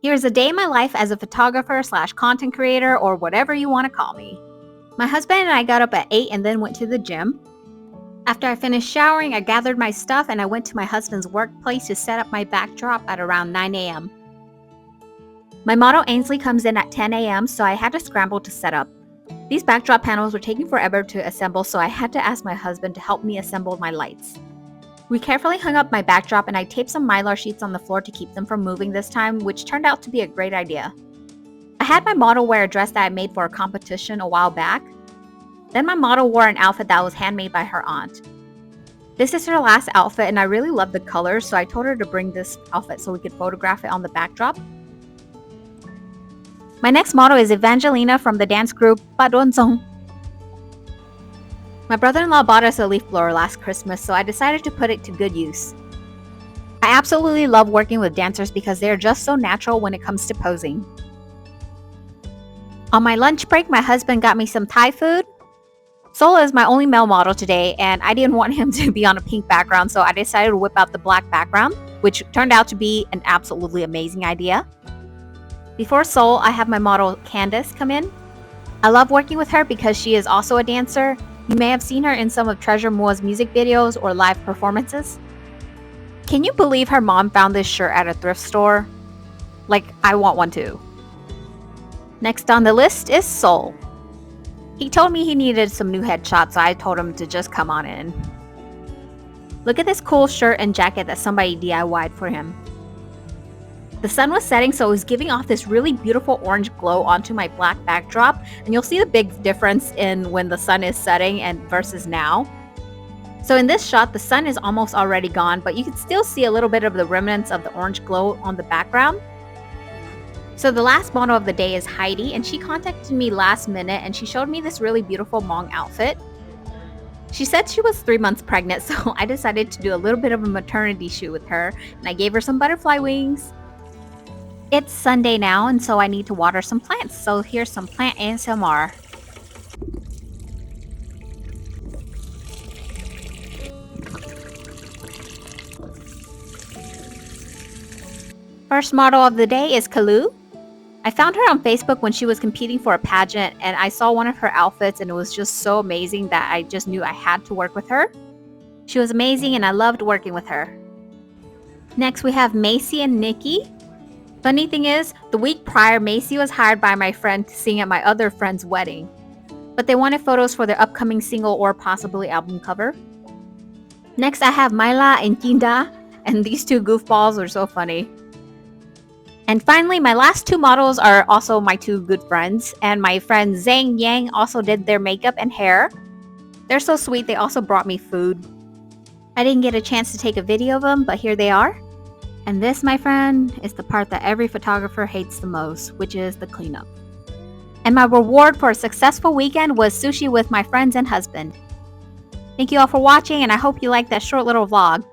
Here's a day in my life as a photographer / content creator, or whatever you want to call me. My husband and I got up at 8 and then went to the gym. After I finished showering, I gathered my stuff and I went to my husband's workplace to set up my backdrop at around 9 a.m. My model Ainsley comes in at 10 a.m., so I had to scramble to set up. These backdrop panels were taking forever to assemble, so I had to ask my husband to help me assemble my lights. We carefully hung up my backdrop and I taped some mylar sheets on the floor to keep them from moving this time, which turned out to be a great idea. I had my model wear a dress that I made for a competition a while back. Then my model wore an outfit that was handmade by her aunt. This is her last outfit and I really love the colors, so I told her to bring this outfit so we could photograph it on the backdrop. My next model is Evangelina from the dance group Badonzong. My brother-in-law bought us a leaf blower last Christmas, so I decided to put it to good use. I absolutely love working with dancers because they are just so natural when it comes to posing. On my lunch break, my husband got me some Thai food. Sola is my only male model today, and I didn't want him to be on a pink background, so I decided to whip out the black background, which turned out to be an absolutely amazing idea. Before Sol, I have my model Candace come in. I love working with her because she is also a dancer. You may have seen her in some of Treasure Mua's music videos or live performances. Can you believe her mom found this shirt at a thrift store? Like, I want one too. Next on the list is Sol. He told me he needed some new headshots, so I told him to just come on in. Look at this cool shirt and jacket that somebody DIY'd for him. The sun was setting, so it was giving off this really beautiful orange glow onto my black backdrop, and you'll see the big difference in when the sun is setting and versus now. So in this shot, the sun is almost already gone, but you can still see a little bit of the remnants of the orange glow on the background. So the last model of the day is Heidi, and she contacted me last minute and she showed me this really beautiful Hmong outfit. She said she was 3 months pregnant, so I decided to do a little bit of a maternity shoot with her, and I gave her some butterfly wings. It's Sunday now, and so I need to water some plants, so here's some plant ASMR. First model of the day is Kalu. I found her on Facebook when she was competing for a pageant, and I saw one of her outfits and it was just so amazing that I just knew I had to work with her. She was amazing and I loved working with her. Next we have Macy and Nikki. Funny thing is, the week prior, Macy was hired by my friend to sing at my other friend's wedding. But they wanted photos for their upcoming single or possibly album cover. Next, I have Myla and Kinda, and these two goofballs are so funny. And finally, my last two models are also my two good friends, and my friend Zhang Yang also did their makeup and hair. They're so sweet, they also brought me food. I didn't get a chance to take a video of them, but here they are. And this, my friend, is the part that every photographer hates the most, which is the cleanup. And my reward for a successful weekend was sushi with my friends and husband. Thank you all for watching, and I hope you liked that short little vlog.